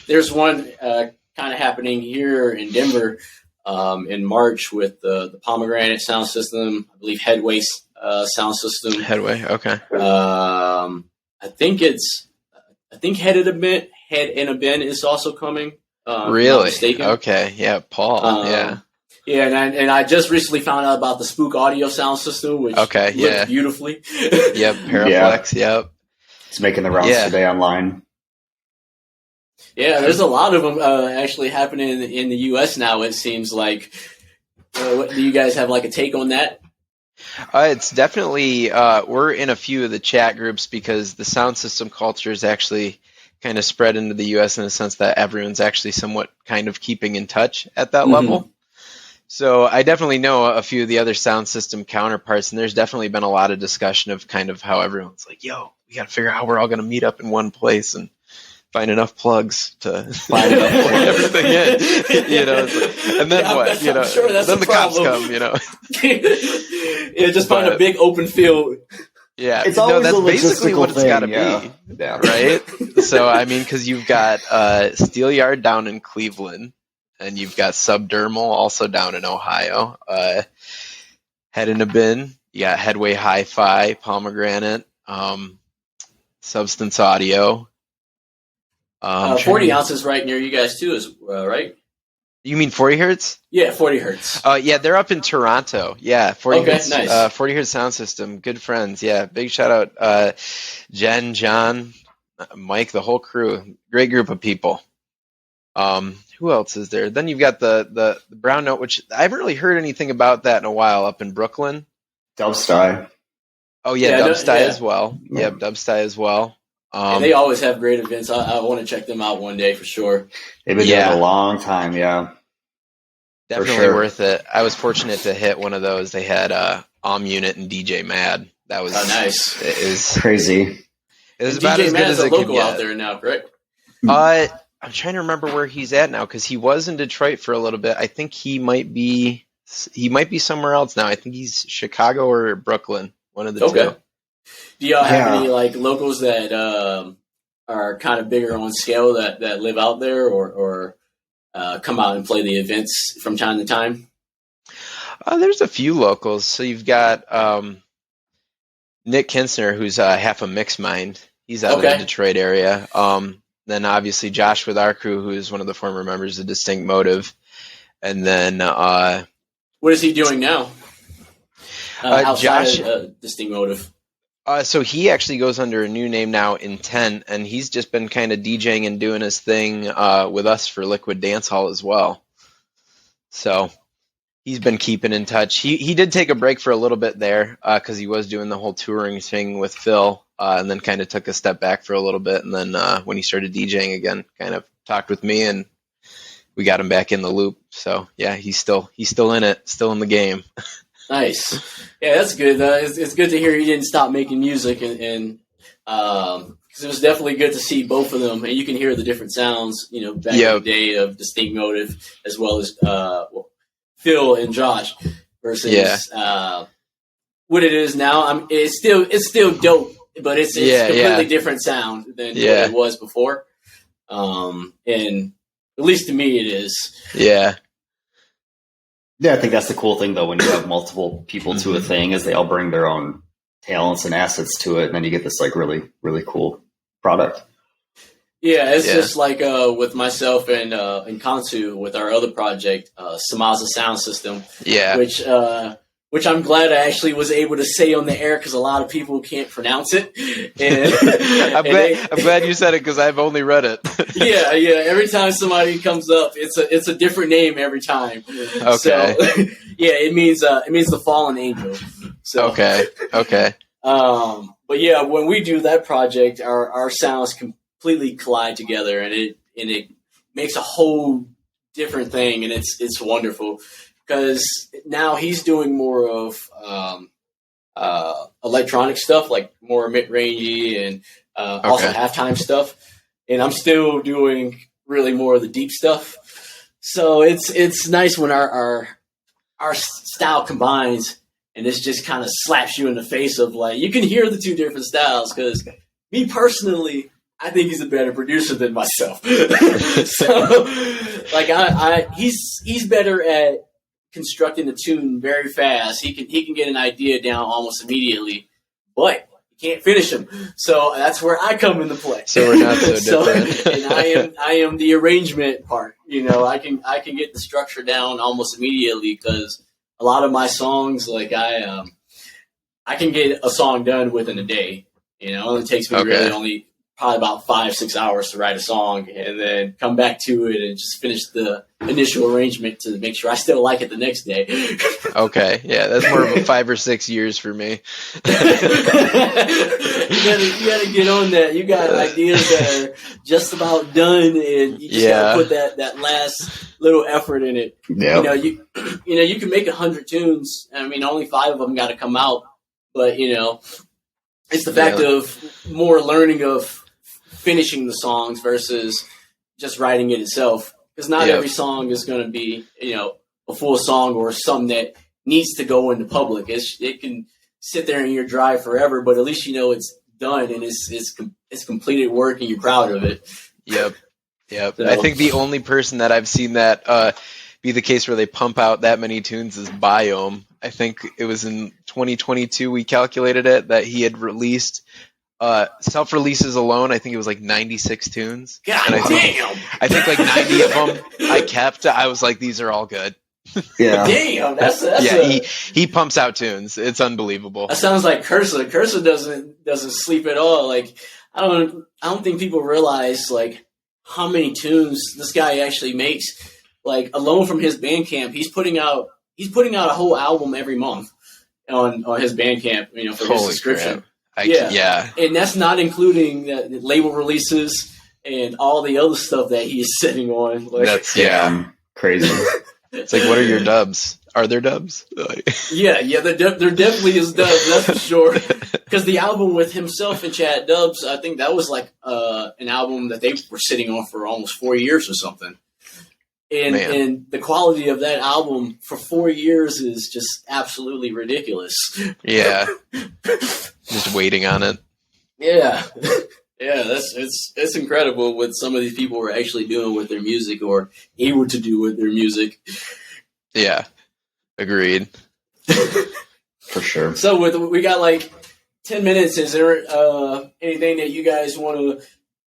there's one kind of happening here in Denver in March with the Pomegranate Sound System, I believe Headway Sound System.
Headway, okay.
I think Head in a Bin is also coming.
Really? Okay, yeah, Paul.
Yeah, and I just recently found out about the Spook Audio Sound System, which looks beautifully.
Yep, Paraflex. Yep,
it's making the rounds today online.
Yeah, there's a lot of them actually happening in the U.S. now. It seems like. What, do you guys have like a take on that?
It's definitely we're in a few of the chat groups because the sound system culture is actually kind of spread into the U.S. in the sense that everyone's actually somewhat kind of keeping in touch at that level. So I definitely know a few of the other sound system counterparts, and there's definitely been a lot of discussion of kind of how everyone's like, "Yo, we got to figure out how we're all going to meet up in one place and find enough plugs to find enough everything in." And then what?
I'm sure that's
then the cops come.
Just find a big open field.
Yeah,
it's always
that's
a
basically what it's got to
be.
Yeah, right. So I mean, because you've got Steelyard down in Cleveland. And you've got Subdermal also down in Ohio. Head in a Bin. You got Headway Hi-Fi, Pomegranate, Substance Audio.
40 ounces right near you guys too, right?
You mean 40 hertz?
Yeah, 40 hertz.
Yeah, they're up in Toronto. Yeah, 40 hertz.
Nice.
40 hertz sound system. Good friends. Yeah, big shout out Jen, John, Mike, the whole crew. Great group of people. Who else is there? Then you've got the Brown Note, which I haven't really heard anything about that in a while up in Brooklyn.
Dubsty.
Oh, yeah, Dubsty as well. Yep, Dubsty as well.
They always have great events. I want to check them out one day for sure.
They've been doing it a long time,
Definitely worth it. I was fortunate to hit one of those. They had Unit and DJ Mad. That was
nice.
It is
crazy.
It was about as good as it could get.
Local out there now, correct?
I'm trying to remember where he's at now because he was in Detroit for a little bit. I think he might be somewhere else now. I think he's Chicago or Brooklyn, one of the two.
Do y'all have any like locals that are kind of bigger on scale that live out there or come out and play the events from time to time?
There's a few locals. So you've got Nick Kinsner, who's half a Mixed Mind. He's out in the Detroit area. Then obviously Josh with our crew, who is one of the former members of Distinct Motive. And then
what is he doing now?
Josh,
of Distinct Motive.
So he actually goes under a new name now, Intent, and he's just been kind of DJing and doing his thing with us for Liquid Dance Hall as well. So he's been keeping in touch. He did take a break for a little bit there because he was doing the whole touring thing with Phil. And then kind of took a step back for a little bit, and then when he started DJing again, kind of talked with me, and we got him back in the loop. So yeah, he's still in it, still in the game.
Nice, yeah, that's good. It's good to hear he didn't stop making music, and because it was definitely good to see both of them, and you can hear the different sounds, back in the day of Distinct Motive, as well as Phil and Josh versus what it is now. It's still dope. But it's completely different sound than what it was before. And at least to me it is.
Yeah, I think that's the cool thing, though, when you have multiple people to a thing, is they all bring their own talents and assets to it, and then you get this like really, really cool product.
Yeah, it's just like with myself and Kansu with our other project, Samaza Sound System.
Yeah.
Which I'm glad I actually was able to say on the air because a lot of people can't pronounce it. And,
I'm glad you said it because I've only read it.
Yeah. Every time somebody comes up, it's a different name every time.
Okay.
So, it means the fallen angel. So
okay.
But yeah, when we do that project, our sounds completely collide together, and it makes a whole different thing, and it's wonderful because now he's doing more of electronic stuff, like more mid-rangey and also halftime stuff, and I'm still doing really more of the deep stuff. So it's nice when our style combines, and this just kind of slaps you in the face of like you can hear the two different styles. Because me personally, I think he's a better producer than myself. So like he's better at constructing a tune very fast. He can get an idea down almost immediately, but you can't finish them. So that's where I come into play.
So we're not so different.
And I am the arrangement part. You know, I can get the structure down almost immediately because a lot of my songs, like I can get a song done within a day. You know, it only takes me really only probably about 5-6 hours to write a song and then come back to it and just finish the initial arrangement to make sure I still like it the next day.
Okay. Yeah, that's more of a 5 or 6 years for me.
You gotta get on that. You got ideas that are just about done and you just gotta put that last little effort in it. Yep. You can make 100 tunes. I mean, only 5 of them gotta come out, but it's the fact of more learning of finishing the songs versus just writing it itself. Because not every song is going to be, a full song or something that needs to go into public. It can sit there in your drive forever, but at least it's done and it's completed work and you're proud of it.
Yep. So, I think the only person that I've seen that be the case where they pump out that many tunes is Biome. I think it was in 2022 we calculated it that he had released self-releases alone. I think it was like 96 tunes.
God
and
damn!
I think like 90 of them I kept. I was like, these are all good.
Yeah.
Damn, that's
he pumps out tunes. It's unbelievable.
That sounds like Cursa. Cursa doesn't sleep at all. Like I don't think people realize like how many tunes this guy actually makes. Like alone from his Bandcamp, he's putting out a whole album every month on his Bandcamp, for his subscription. And that's not including the label releases and all the other stuff that he's sitting on. Like,
that's
crazy.
It's like, what are your dubs? Are there dubs?
Yeah, there definitely is dubs, that's for sure. Because the album with himself and Chad Dubs, I think that was like an album that they were sitting on for almost 4 years or something. And the quality of that album for 4 years is just absolutely ridiculous.
Yeah. Just waiting on it.
Yeah. Yeah, it's incredible what some of these people are actually doing with their music or able to do with their music.
Yeah. Agreed.
For sure.
So we got like 10 minutes. Is there anything that you guys want to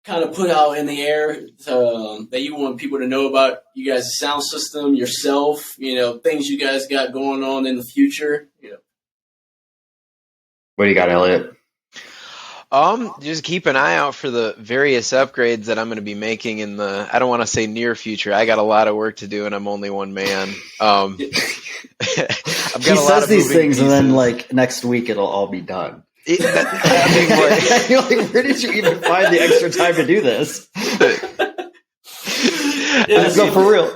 kind of put out in the air that you want people to know about you guys' sound system, yourself, things you guys got going on in the future?
What do you got, Elliot?
Just keep an eye out for the various upgrades that I'm going to be making in the, I don't want to say near future. I got a lot of work to do and I'm only one man. I've got
he says these things pieces. And then like next week it'll all be done. You're like, where did you even find the extra time to do this? No, for real.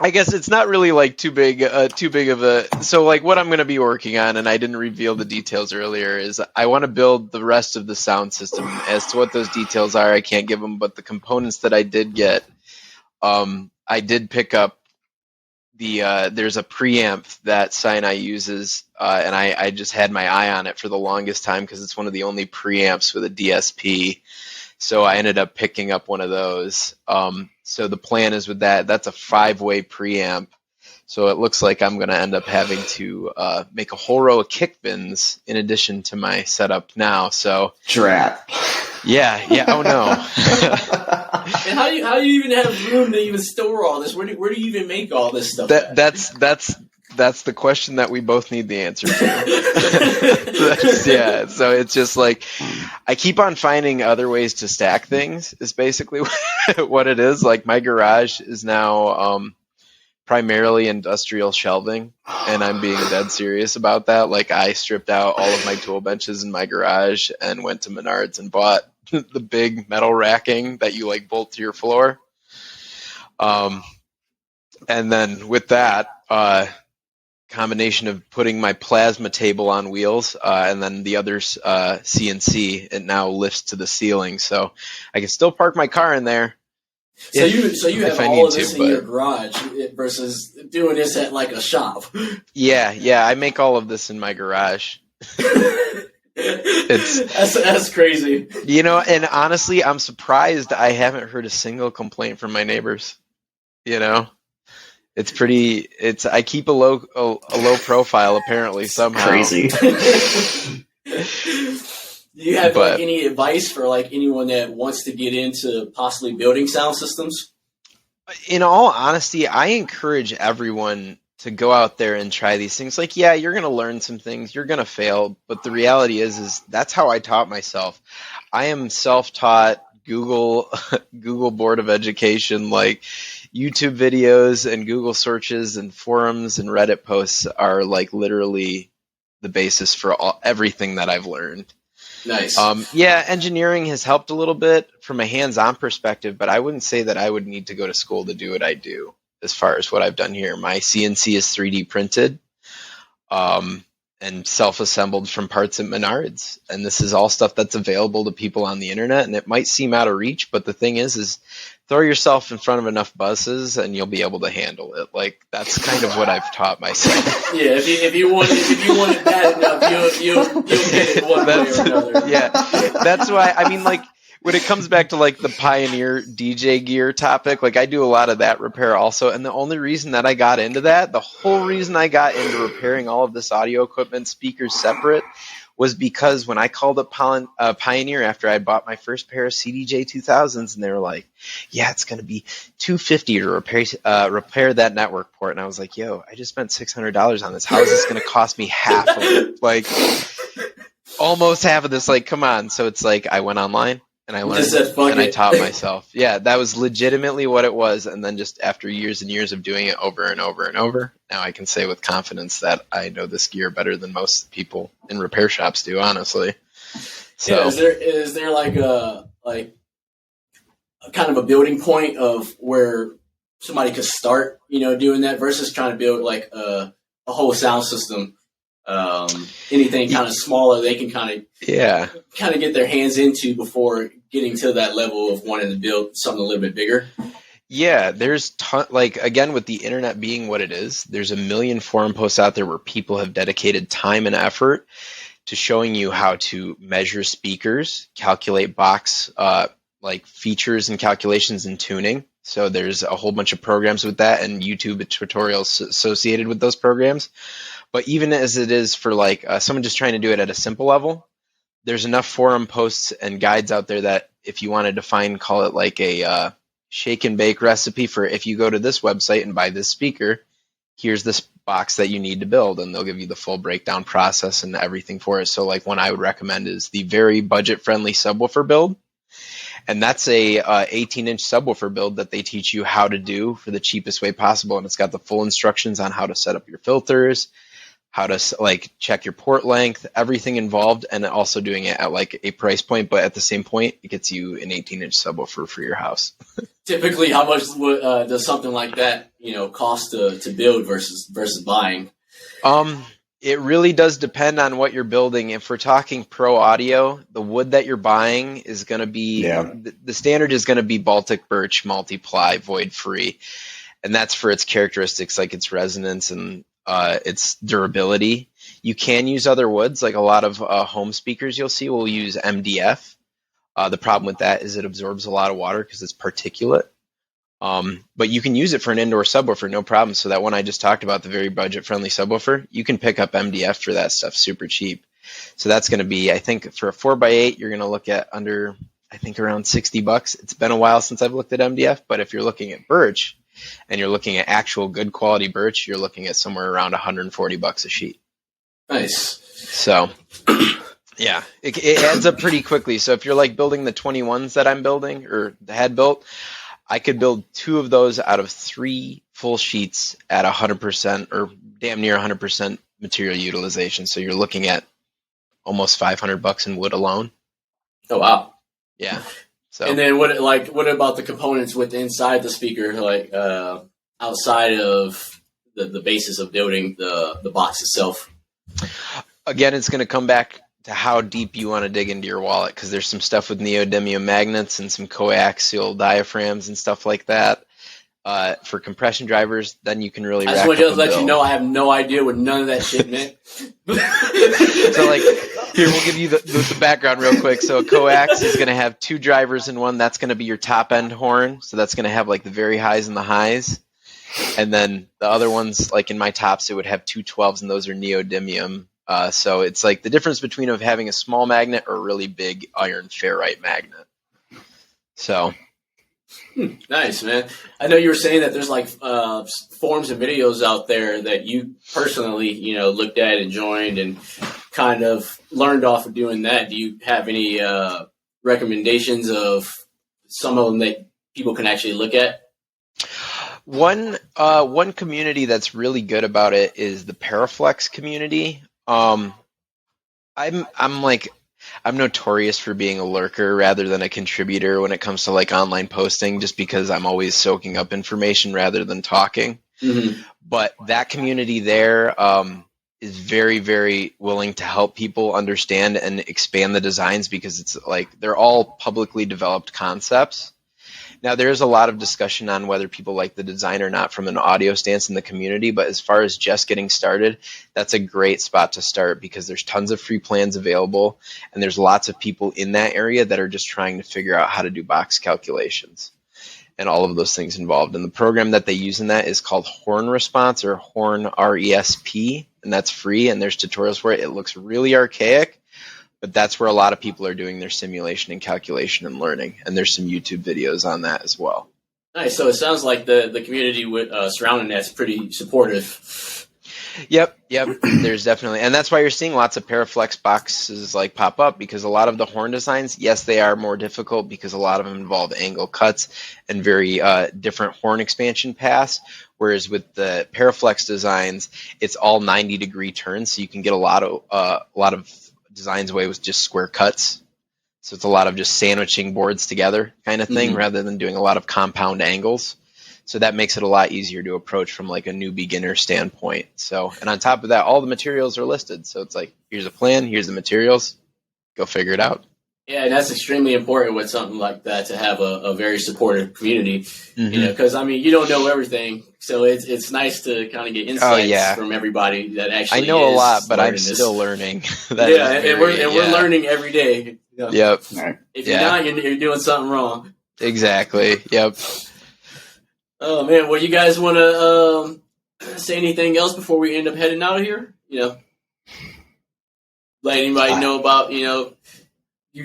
I guess it's not really like too big of a. So like what I'm going to be working on, and I didn't reveal the details earlier, is I want to build the rest of the sound system. As to what those details are, I can't give them, but the components that I did get, I did pick up there's a preamp that Sinai uses, and I just had my eye on it for the longest time because it's one of the only preamps with a DSP. So I ended up picking up one of those. So the plan is with that's a 5-way preamp. So it looks like I'm going to end up having to make a whole row of kick bins in addition to my setup now. So
Drat.
Yeah. Oh no.
And how do you even have room to even store all this? Where do you even make all this stuff?
That's the question that we both need the answer to. So it's just like I keep on finding other ways to stack things is basically what it is. Like my garage is now primarily industrial shelving, and I'm being dead serious about that. Like I stripped out all of my tool benches in my garage and went to Menards and bought the big metal racking that you like bolt to your floor. And then with that, combination of putting my plasma table on wheels and then the other's CNC, it now lifts to the ceiling, so I can still park my car in there.
So you have all of this in your garage versus doing this at like a shop.
Yeah, I make all of this in my garage.
That's crazy.
And honestly, I'm surprised I haven't heard a single complaint from my neighbors. It's pretty. I keep a low profile apparently somehow.
Crazy.
Do you have any advice for anyone that wants to get into possibly building sound systems?
In all honesty, I encourage everyone to go out there and try these things. You're going to learn some things, you're going to fail, but the reality is that's how I taught myself. I am self-taught. Google Board of Education, YouTube videos and Google searches and forums and Reddit posts are literally the basis for everything that I've learned.
Nice.
Engineering has helped a little bit from a hands-on perspective, but I wouldn't say that I would need to go to school to do what I do as far as what I've done here. My CNC is 3D printed and self-assembled from parts at Menards. And this is all stuff that's available to people on the internet, and it might seem out of reach, but the thing is throw yourself in front of enough buses and you'll be able to handle it. That's kind of what I've taught myself.
Yeah, if you want it bad enough, you'll get it one way or another.
Yeah, that's why, when it comes back to the Pioneer DJ gear topic, I do a lot of that repair also. And the only reason that I got into that, the whole reason I got into repairing all of this audio equipment, speakers separate, was because when I called up Pioneer after I bought my first pair of CDJ 2000s, and they were like, yeah, it's going to be $250 to repair that network port. And I was like, yo, I just spent $600 on this. How is this going to cost me half of it? Almost half of this. Come on. So it's I went online. And I learned and I taught myself. Yeah, that was legitimately what it was. And then just after years and years of doing it over and over and over, now I can say with confidence that I know this gear better than most people in repair shops do, honestly. So
yeah, is there a kind of a building point of where somebody could start, doing that versus trying to build a whole sound system? Anything kind of smaller they can kind of get their hands into before getting to that level of wanting to build something a little bit bigger.
Yeah, there's again, with the internet being what it is, there's a million forum posts out there where people have dedicated time and effort to showing you how to measure speakers, calculate box features and calculations and tuning. So there's a whole bunch of programs with that and YouTube tutorials associated with those programs. But even as it is for someone just trying to do it at a simple level, there's enough forum posts and guides out there that if you wanted to call it a shake and bake recipe for if you go to this website and buy this speaker, here's this box that you need to build, and they'll give you the full breakdown process and everything for it. So one I would recommend is the very budget-friendly subwoofer build. And that's a 18-inch subwoofer build that they teach you how to do for the cheapest way possible. And it's got the full instructions on how to set up your filters, how to check your port length, everything involved, and also doing it at a price point, but at the same point, it gets you an 18-inch subwoofer for your house.
Typically, how much does something like that, cost to build versus buying?
It really does depend on what you're building. If we're talking pro audio, the wood that you're buying is going to be the standard is going to be Baltic birch, multi-ply, void-free, and that's for its characteristics like its resonance and its durability. You can use other woods, a lot of home speakers you'll see will use MDF. The problem with that is it absorbs a lot of water because it's particulate. But you can use it for an indoor subwoofer, no problem. So that one I just talked about, the very budget-friendly subwoofer, you can pick up MDF for that stuff super cheap. So that's going to be, I think, for a 4x8, you're going to look at under, I think, around $60. It's been a while since I've looked at MDF, but if you're looking at birch, and you're looking at actual good quality birch, you're looking at somewhere around $140 a sheet.
Nice.
So, yeah, it adds up pretty quickly. So if you're building the 21s that I'm building or had built, I could build 2 of those out of 3 full sheets at 100% or damn near 100% material utilization. So you're looking at almost $500 in wood alone.
Oh, wow.
Yeah. So.
And then what about the components with inside the speaker? outside of the basis of building the box itself?
Again, it's going to come back to how deep you want to dig into your wallet, because there's some stuff with neodymium magnets and some coaxial diaphragms and stuff like that. For compression drivers, then you can really.
I just want to let you know I have no idea what none of that shit meant.
So, like, here, we'll give you the background real quick. So a coax is going to have 2 drivers in one. That's going to be your top end horn. So that's going to have like the very highs and the highs. And then the other ones, like in my tops, it would have 2 12s, and those are neodymium. So it's like the difference between of having a small magnet or a really big iron ferrite magnet. So.
Nice, man. I know you were saying that there's like forums and videos out there that you personally, looked at and joined and kind of learned off of doing that. Do you have any recommendations of some of them that people can actually look at?
One community that's really good about it is the Paraflex community. I'm notorious for being a lurker rather than a contributor when it comes to like online posting, just because I'm always soaking up information rather than talking. Mm-hmm. But that community there is very, very willing to help people understand and expand the designs, because it's like they're all publicly developed concepts. Now, there's a lot of discussion on whether people like the design or not from an audio stance in the community, but as far as just getting started, that's a great spot to start, because there's tons of free plans available, and there's lots of people in that area that are just trying to figure out how to do box calculations and all of those things involved. And the program that they use in that is called Horn Response, or Horn RESP, and that's free, and there's tutorials for it. It looks really archaic, but that's where a lot of people are doing their simulation and calculation and learning. And there's some YouTube videos on that as well.
Nice. So it sounds like the community surrounding that's pretty supportive.
Yep. There's definitely, and that's why you're seeing lots of Paraflex boxes like pop up, because a lot of the horn designs, yes, they are more difficult because a lot of them involve angle cuts and very different horn expansion paths. Whereas with the Paraflex designs, it's all 90-degree turns, so you can get a lot of designs away with just square cuts. So it's a lot of just sandwiching boards together kind of thing, rather than doing a lot of compound angles. So that makes it a lot easier to approach from like a new beginner standpoint. So, and on top of that, all the materials are listed. So it's like, here's a plan, here's the materials, go figure it out.
Yeah, and that's extremely important with something like that, to have a very supportive community, because you don't know everything. So it's nice to kind of get insights from everybody that actually.
I know a lot, but I'm still learning.
And we're learning every day.
Yep.
If you're not, you're doing something wrong.
Exactly. Yep.
Oh man, well, you guys want to say anything else before we end up heading out of here? Let anybody know about you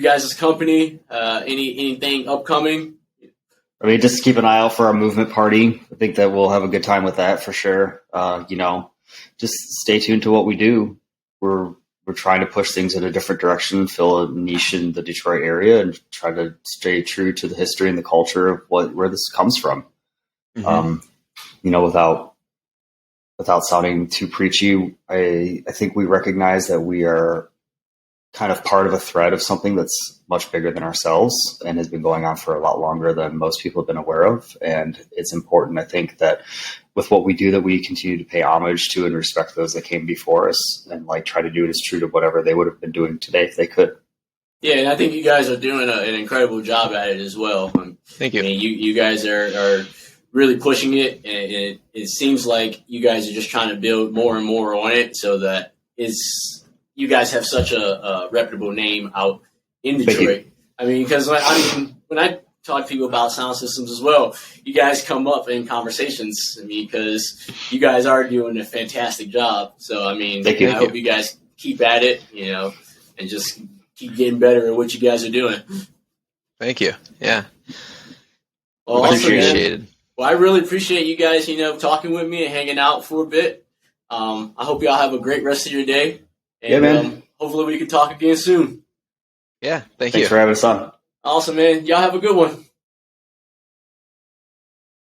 guys' company, anything upcoming?
Just keep an eye out for our movement party. I think that we'll have a good time with that for sure. Just stay tuned to what we do. We're trying to push things in a different direction, fill a niche in the Detroit area, and try to stay true to the history and the culture of where this comes from. Without sounding too preachy, I think we recognize that we are kind of part of a thread of something that's much bigger than ourselves and has been going on for a lot longer than most people have been aware of. And it's important, I think, that with what we do, that we continue to pay homage to and respect those that came before us, and try to do it as true to whatever they would have been doing today if they could.
Yeah, and I think you guys are doing an incredible job at it as well.
Thank you.
You guys are really pushing it, and it seems like you guys are just trying to build more and more on it, so that you guys have such a reputable name out in Detroit. Because when I talk to people about sound systems as well, you guys come up in conversations. Because you guys are doing a fantastic job. So I hope you guys keep at it, and just keep getting better at what you guys are doing.
Thank you. Yeah.
Well,
appreciated.
Well, I really appreciate you guys, talking with me and hanging out for a bit. I hope y'all have a great rest of your day. And,
man.
Hopefully we can talk again soon.
Yeah, thanks
for having us on.
Awesome, man. Y'all have a good one.